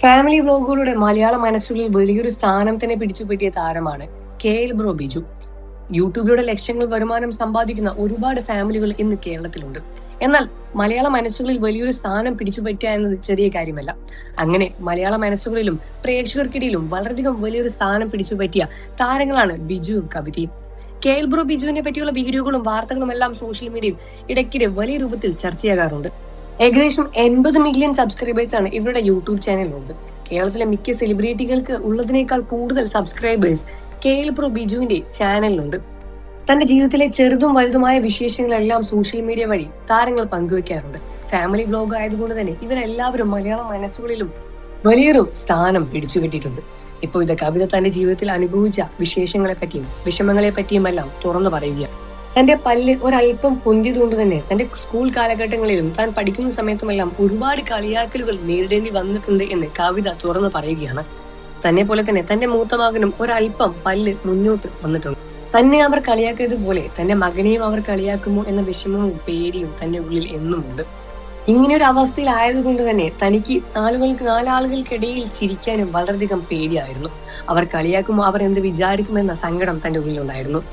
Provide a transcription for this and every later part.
Family വ്ലോഗുകളുടെ മലയാള മനസ്സുകളിൽ വലിയൊരു സ്ഥാനം തന്നെ പിടിച്ചുപറ്റിയ താരമാണ് KL ബ്രോ ബിജു. യൂട്യൂബിലൂടെ ലക്ഷങ്ങൾ വരുമാനം സമ്പാദിക്കുന്ന ഒരുപാട് ഫാമിലികൾ ഇന്ന് കേരളത്തിലുണ്ട്. എന്നാൽ മലയാള മനസ്സുകളിൽ വലിയൊരു സ്ഥാനം പിടിച്ചുപറ്റുക എന്നത് ചെറിയ കാര്യമല്ല. അങ്ങനെ മലയാള മനസ്സുകളിലും പ്രേക്ഷകർക്കിടയിലും വളരെയധികം വലിയൊരു സ്ഥാനം പിടിച്ചുപറ്റിയ താരങ്ങളാണ് ബിജുവും കവിതയും. KL ബ്രോ ബിജുവിനെ പറ്റിയുള്ള വീഡിയോകളും വാർത്തകളും എല്ലാം സോഷ്യൽ മീഡിയയിൽ ഇടയ്ക്കിടെ വലിയ രൂപത്തിൽ ചർച്ചയാകാറുണ്ട്. ഏകദേശം 80 മില്യൺ സബ്സ്ക്രൈബേഴ്സ് ആണ് ഇവരുടെ യൂട്യൂബ് ചാനലിലുള്ളത്. കേരളത്തിലെ മിക്ക സെലിബ്രിറ്റികൾക്ക് ഉള്ളതിനേക്കാൾ കൂടുതൽ സബ്സ്ക്രൈബേഴ്സ് KL ബ്രോ ബിജുവിന്റെ ചാനലിലുണ്ട്. തന്റെ ജീവിതത്തിലെ ചെറുതും വലുതുമായ വിശേഷങ്ങളെല്ലാം സോഷ്യൽ മീഡിയ വഴി താരങ്ങൾ പങ്കുവെക്കാറുണ്ട്. ഫാമിലി വ്ലോഗ് ആയതുകൊണ്ട് തന്നെ ഇവരെല്ലാവരും മലയാള മനസ്സുകളിലും വലിയൊരു സ്ഥാനം പിടിച്ചുകെട്ടിയിട്ടുണ്ട്. ഇപ്പോൾ ഇത് കവിത തന്റെ ജീവിതത്തിൽ അനുഭവിച്ച വിശേഷങ്ങളെ പറ്റിയും വിഷമങ്ങളെ പറ്റിയുമെല്ലാം തുറന്നു പറയുകയാണ്. തന്റെ പല്ല് ഒരല്പം പൊന്തിയതുകൊണ്ട് തന്നെ തന്റെ സ്കൂൾ കാലഘട്ടങ്ങളിലും താൻ പഠിക്കുന്ന സമയത്തുമെല്ലാം ഒരുപാട് കളിയാക്കലുകൾ നേരിടേണ്ടി വന്നിട്ടുണ്ട് എന്ന് കവിത തുറന്നു പറയുകയാണ്. തന്നെ പോലെ തന്നെ തന്റെ മൂത്ത മകനും ഒരല്പം പല്ല് മുന്നോട്ട് വന്നിട്ടുണ്ട്. തന്നെ അവർ കളിയാക്കിയതുപോലെ തന്റെ മകനെയും അവർ കളിയാക്കുമോ എന്ന വിഷമവും പേടിയും തന്റെ ഉള്ളിൽ എന്നുമുണ്ട്. ഇങ്ങനെയൊരു അവസ്ഥയിലായതുകൊണ്ട് തന്നെ തനിക്ക് നാലാളുകൾക്കിടയിൽ ചിരിക്കാനും വളരെയധികം പേടിയായിരുന്നു. അവർ കളിയാക്കുമോ, അവർ എന്ത് വിചാരിക്കുമെന്ന സങ്കടം തന്റെ ഉള്ളിലുണ്ടായിരുന്നു.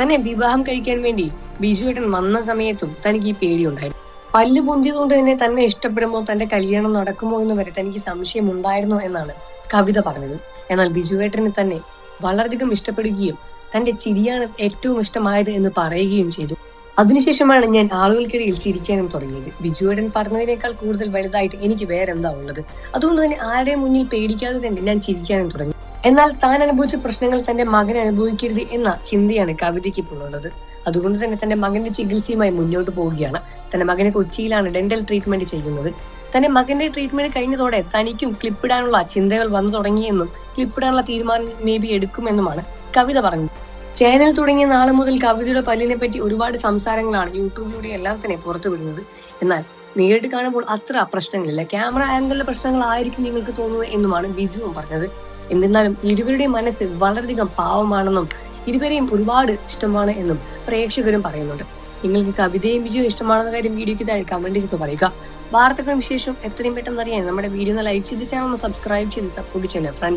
തന്നെ വിവാഹം കഴിക്കാൻ വേണ്ടി ബിജുവേട്ടൻ വന്ന സമയത്തും തനിക്ക് ഈ പേടിയുണ്ടായിരുന്നു. പല്ല് പൊന്തിയതുകൊണ്ട് തന്നെ ഇഷ്ടപ്പെടുമോ, തന്റെ കല്യാണം നടക്കുമോ എന്ന് വരെ തനിക്ക് സംശയമുണ്ടായിരുന്നോ എന്നാണ് കവിത പറഞ്ഞത്. എന്നാൽ ബിജുവേട്ടന് തന്നെ വളരെയധികം ഇഷ്ടപ്പെടുകയും തന്റെ ചിരിയാണ് ഏറ്റവും ഇഷ്ടമായത് എന്ന് പറയുകയും ചെയ്തു. അതിനുശേഷമാണ് ഞാൻ ആളുകൾക്കിടയിൽ ചിരിക്കാനും തുടങ്ങിയത്. ബിജുവേട്ടൻ പറഞ്ഞതിനേക്കാൾ കൂടുതൽ വലുതായിട്ട് എനിക്ക് വേറെന്താ ഉള്ളത്. അതുകൊണ്ട് തന്നെ ആരുടെയും മുന്നിൽ പേടിക്കാതെ തന്നെ ഞാൻ ചിരിക്കാനും തുടങ്ങി. എന്നാൽ താൻ അനുഭവിച്ച പ്രശ്നങ്ങൾ തന്റെ മകൻ അനുഭവിക്കരുത് എന്ന ചിന്തയാണ് കവിതയ്ക്ക് ഇപ്പോൾ ഉള്ളത്. അതുകൊണ്ട് തന്നെ തന്റെ മകന്റെ ചികിത്സയുമായി മുന്നോട്ട് പോവുകയാണ്. തന്റെ മകനെ കൊച്ചിയിലാണ് ഡെന്റൽ ട്രീറ്റ്മെന്റ് ചെയ്യുന്നത്. തന്റെ മകന്റെ ട്രീറ്റ്മെന്റ് കഴിഞ്ഞതോടെ തനിക്കും ക്ലിപ്പിടാനുള്ള ചിന്തകൾ വന്നു തുടങ്ങിയെന്നും ക്ലിപ്പിടാനുള്ള തീരുമാനം എടുക്കുമെന്നുമാണ് കവിത പറഞ്ഞത്. ചാനൽ തുടങ്ങിയ നാളെ മുതൽ കവിതയുടെ പല്ലിനെ പറ്റി ഒരുപാട് സംസാരങ്ങളാണ് യൂട്യൂബിലൂടെ എല്ലാം തന്നെ പുറത്തു വിടുന്നത്. എന്നാൽ നേരിട്ട് കാണുമ്പോൾ അത്ര പ്രശ്നങ്ങളില്ല, ക്യാമറ ആംഗിളിലെ പ്രശ്നങ്ങളായിരിക്കും നിങ്ങൾക്ക് തോന്നുന്നത് എന്നുമാണ് ബിജുവും പറഞ്ഞത്. എന്നിരുന്നാലും ഇരുവരുടെയും മനസ്സ് വളരെയധികം പാവമാണെന്നും ഇരുവരെയും ഒരുപാട് ഇഷ്ടമാണ് എന്നും പ്രേക്ഷകരും പറയുന്നുണ്ട്. നിങ്ങൾക്ക് കവിതയും ബിജുവും ഇഷ്ടമാണെന്ന കാര്യം വീഡിയോയ്ക്ക് താഴെ കമന്റ് ചെയ്ത് പറയുക. വാർത്തകളും വിശേഷവും എത്രയും പെട്ടെന്ന് അറിയാൻ നമ്മുടെ വീഡിയോ ലൈക്ക് ചെയ്ത് ചാനൽ ഒന്ന് സബ്സ്ക്രൈബ് ചെയ്ത് സപ്പോർട്ട് ചെയ്യണം ഫ്രണ്ട്സ്.